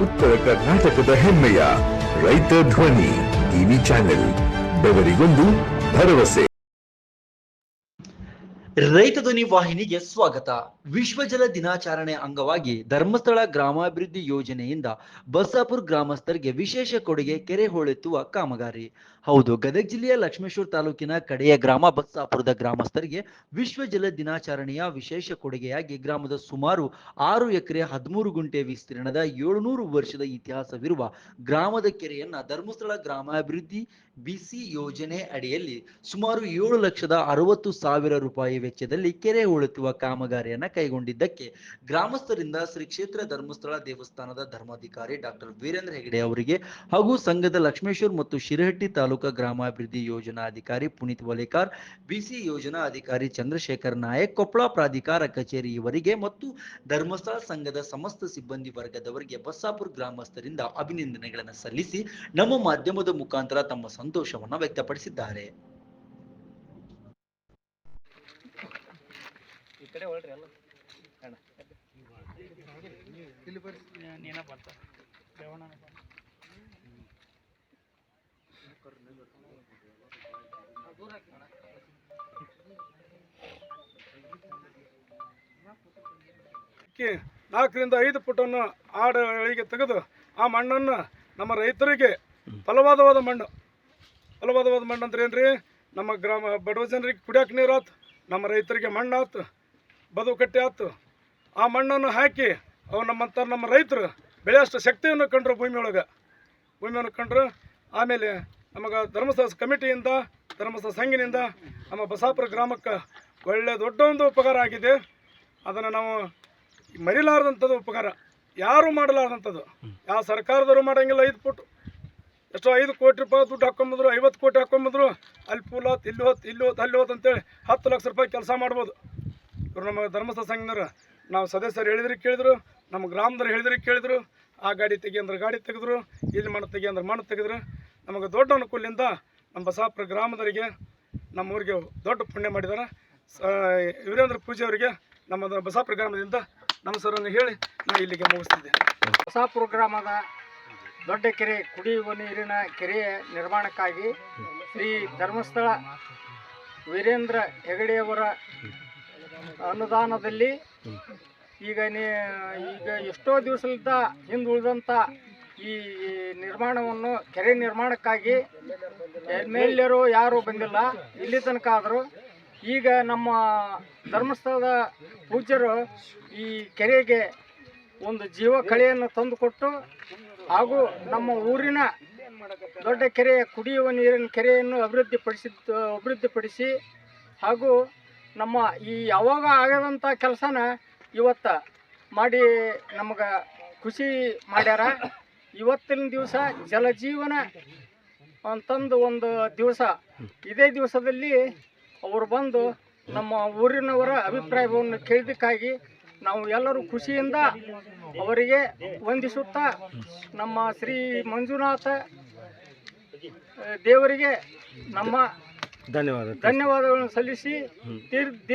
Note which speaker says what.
Speaker 1: ಉತ್ತರ ಕರ್ನಾಟಕದ ಹೆಮ್ಮೆಯ ರೈತ ಧ್ವನಿ ಟಿವಿ ಚಾನೆಲ್, ಬೆವರಿಗೊಂದು ಭರವಸೆ.
Speaker 2: ರೈತ ಧ್ವನಿ ವಾಹಿನಿಗೆ ಸ್ವಾಗತ. ವಿಶ್ವ ಜಲ ದಿನಾಚರಣೆ ಅಂಗವಾಗಿ ಧರ್ಮಸ್ಥಳ ಗ್ರಾಮಾಭಿವೃದ್ಧಿ ಯೋಜನೆಯಿಂದ ಬಸ್ಸಾಪುರ ಗ್ರಾಮಸ್ಥರಿಗೆ ವಿಶೇಷ ಕೊಡುಗೆ ಕೆರೆ ಹೂಳೆತ್ತುವ ಕಾಮಗಾರಿ. ಹೌದು, ಗದಗ ಜಿಲ್ಲೆಯ ಲಕ್ಷ್ಮೇಶ್ವರ ತಾಲೂಕಿನ ಕಡೆಯ ಗ್ರಾಮ ಬಸ್ಸಾಪುರದ ಗ್ರಾಮಸ್ಥರಿಗೆ ವಿಶ್ವ ಜಲ ದಿನಾಚರಣೆಯ ವಿಶೇಷ ಕೊಡುಗೆಯಾಗಿ ಗ್ರಾಮದ ಸುಮಾರು 6 ಎಕರೆ 13 ಗುಂಟೆ ವಿಸ್ತೀರ್ಣದ 700 ವರ್ಷದ ಇತಿಹಾಸವಿರುವ ಗ್ರಾಮದ ಕೆರೆಯನ್ನ ಧರ್ಮಸ್ಥಳ ಗ್ರಾಮಾಭಿವೃದ್ಧಿ ಬಿಸಿ ಯೋಜನೆ ಅಡಿಯಲ್ಲಿ ಸುಮಾರು 7,60,000 ರೂಪಾಯಿ ವೆಚ್ಚದಲ್ಲಿ ಕೆರೆ ಹೂಳೆತ್ತುವ ಕಾಮಗಾರಿಯನ್ನ ಕೈಗೊಂಡಿದ್ದಕ್ಕೆ ಗ್ರಾಮಸ್ಥರಿಂದ ಶ್ರೀ ಕ್ಷೇತ್ರ ಧರ್ಮಸ್ಥಳ ದೇವಸ್ಥಾನದ ಧರ್ಮಾಧಿಕಾರಿ ಡಾಕ್ಟರ್ ವೀರೇಂದ್ರ ಹೆಗಡೆ ಅವರಿಗೆ ಹಾಗೂ ಸಂಘದ ಲಕ್ಷ್ಮೇಶ್ವರ ಮತ್ತು ಶಿರಹಟ್ಟಿ ತಾಲೂಕಾ ಗ್ರಾಮಾಭಿವೃದ್ಧಿ ಯೋಜನಾ ಅಧಿಕಾರಿ ಪುನೀತ್ ವಲೇಕಾರ್, ಬಿಸಿ ಯೋಜನಾ ಅಧಿಕಾರಿ ಚಂದ್ರಶೇಖರ್ ನಾಯಕ್, ಕೊಪ್ಪಳ ಪ್ರಾಧಿಕಾರ ಕಚೇರಿ ಇವರಿಗೆ ಮತ್ತು ಧರ್ಮಸ್ಥಳ ಸಂಘದ ಸಮಸ್ತ ಸಿಬ್ಬಂದಿ ವರ್ಗದವರಿಗೆ ಬಸ್ಸಾಪುರ ಗ್ರಾಮಸ್ಥರಿಂದ ಅಭಿನಂದನೆಗಳನ್ನು ಸಲ್ಲಿಸಿ ನಮ್ಮ ಮಾಧ್ಯಮದ ಮುಖಾಂತರ ತಮ್ಮ ಸಂತೋಷವನ್ನು ವ್ಯಕ್ತಪಡಿಸಿದ್ದಾರೆ.
Speaker 3: ನಾಲ್ಕರಿಂದ 5 ಫುಟನ್ನು ಆಳಗಳಿಗೆ ತೆಗೆದು ಆ ಮಣ್ಣನ್ನು ನಮ್ಮ ರೈತರಿಗೆ ಫಲವಾದ ಮಣ್ಣು ಅಂದ್ರೆ ಏನ್ರಿ, ನಮ್ಮ ಗ್ರಾಮ ಬಡವ ಜನರಿಗೆ ಕುಡಿಯೋಕೆ ನೀರು ಆಯ್ತು, ನಮ್ಮ ರೈತರಿಗೆ ಮಣ್ಣು ಆಯ್ತು, ಬದುಕು ಕಟ್ಟೆ ಆಯ್ತು. ಆ ಮಣ್ಣನ್ನು ಹಾಕಿ ಅವು ನಮ್ಮ ರೈತರು ಬೆಳೆಯಷ್ಟು ಶಕ್ತಿಯನ್ನು ಕಂಡ್ರು ಭೂಮಿಯನ್ನು ಕಂಡ್ರು. ಆಮೇಲೆ ನಮಗೆ ಧರ್ಮಸ್ಥಳ ಕಮಿಟಿಯಿಂದ, ಧರ್ಮಸ್ಥಳ ಸಂಘಿನಿಂದ ನಮ್ಮ ಬಸ್ಸಾಪುರ ಗ್ರಾಮಕ್ಕೆ ಒಳ್ಳೆಯ ದೊಡ್ಡ ಒಂದು ಉಪಕಾರ ಆಗಿದೆ. ಅದನ್ನು ನಾವು ಮರಿಲಾರದಂಥದ್ದು ಉಪಕಾರ, ಯಾರೂ ಮಾಡಲಾರ್ದಂಥದ್ದು. ಯಾವ ಸರ್ಕಾರದವರು ಮಾಡೋಂಗಿಲ್ಲ. 5 ಫುಟ್ ಎಷ್ಟೋ 5 ಕೋಟಿ ರೂಪಾಯಿ ದುಡ್ಡು ಹಾಕೊಂಬಂದ್ರು, 50 ಕೋಟಿ ಹಾಕೊಂಬಂದ್ರು, ಅಲ್ಲಿ ಪೂಲ್ ಹೊತ್ತು ಇಲ್ಲಿ ಹೋತ್ ಅಂತೇಳಿ 10 ಲಕ್ಷ ರೂಪಾಯಿ ಕೆಲಸ ಮಾಡ್ಬೋದು. ಇವರು ನಮ್ಮ ಧರ್ಮಸ್ಥಳ ಸಂಘದವರು, ನಾವು ಸದಸ್ಯರು ಹೇಳಿದ್ರೆ ಕೇಳಿದ್ರು, ನಮ್ಮ ಗ್ರಾಮದವ್ರು ಹೇಳಿದ್ರೆ ಕೇಳಿದ್ರು. ಆ ಗಾಡಿ ತೆಗಿ ಅಂದ್ರೆ ಗಾಡಿ ತೆಗೆದ್ರು, ಇಲ್ಲಿ ಮಣ್ಣು ತೆಗಿ ಅಂದ್ರೆ ಮಣ್ಣು ತೆಗೆದ್ರು. ನಮಗೆ ದೊಡ್ಡ ಅನುಕೂಲದಿಂದ ನಮ್ಮ ಬಸ್ಸಾಪುರ ಗ್ರಾಮದವರಿಗೆ, ನಮ್ಮ ಊರಿಗೆ ದೊಡ್ಡ ಪುಣ್ಯ ಮಾಡಿದ್ದಾರೆ. ವೀರೇಂದ್ರ ಪೂಜೆ ಅವರಿಗೆ ನಮ್ಮ ಬಸ್ಸಾಪುರ ಗ್ರಾಮದಿಂದ ನಮಸ್ಕಾರವನ್ನು ಹೇಳಿ ನಾನು ಇಲ್ಲಿಗೆ ಮುಗಿಸ್ತಿದ್ದೆ.
Speaker 4: ಬಸ್ಸಾಪುರ ಗ್ರಾಮದ ದೊಡ್ಡ ಕೆರೆ, ಕುಡಿಯುವ ನೀರಿನ ಕೆರೆಯ ನಿರ್ಮಾಣಕ್ಕಾಗಿ ಶ್ರೀ ಧರ್ಮಸ್ಥಳ ವೀರೇಂದ್ರ ಹೆಗಡೆಯವರ ಅನುದಾನದಲ್ಲಿ ಈಗ ಎಷ್ಟೋ ದಿವಸದಿಂದ ಹಿಂದುಳಿದಂಥ ಈ ನಿರ್ಮಾಣವನ್ನು, ಕೆರೆ ನಿರ್ಮಾಣಕ್ಕಾಗಿ ಎಮ್ಮೆಲ್ಯರು ಯಾರೂ ಬಂದಿಲ್ಲ ಇಲ್ಲಿ ತನಕ. ಆದರೂ ಈಗ ನಮ್ಮ ಧರ್ಮಸ್ಥಳದ ಪೂಜ್ಯರು ಈ ಕೆರೆಗೆ ಒಂದು ಜೀವ ಕಳೆಯನ್ನು ತಂದುಕೊಟ್ಟು, ಹಾಗೂ ನಮ್ಮ ಊರಿನ ದೊಡ್ಡ ಕೆರೆಯ ಕುಡಿಯುವ ನೀರಿನ ಕೆರೆಯನ್ನು ಅಭಿವೃದ್ಧಿಪಡಿಸಿ ಹಾಗೂ ನಮ್ಮ ಈ ಯಾವಾಗ ಆಗದಂಥ ಕೆಲಸನ ಇವತ್ತು ಮಾಡಿ ನಮಗೆ ಖುಷಿ ಮಾಡ್ಯಾರ. ಇವತ್ತಿನ ದಿವಸ ಜಲಜೀವನ ಅಂತಂದು ಒಂದು ದಿವಸ, ಇದೇ ದಿವಸದಲ್ಲಿ ಅವರು ಬಂದು ನಮ್ಮ ಊರಿನವರ ಅಭಿಪ್ರಾಯವನ್ನು ಕೇಳಿದ್ದಕ್ಕಾಗಿ ನಾವು ಎಲ್ಲರೂ ಖುಷಿಯಿಂದ ಅವರಿಗೆ ವಂದಿಸುತ್ತಾ ನಮ್ಮ ಶ್ರೀ ಮಂಜುನಾಥ ದೇವರಿಗೆ ನಮ್ಮ ಧನ್ಯವಾದಗಳನ್ನು ಸಲ್ಲಿಸಿ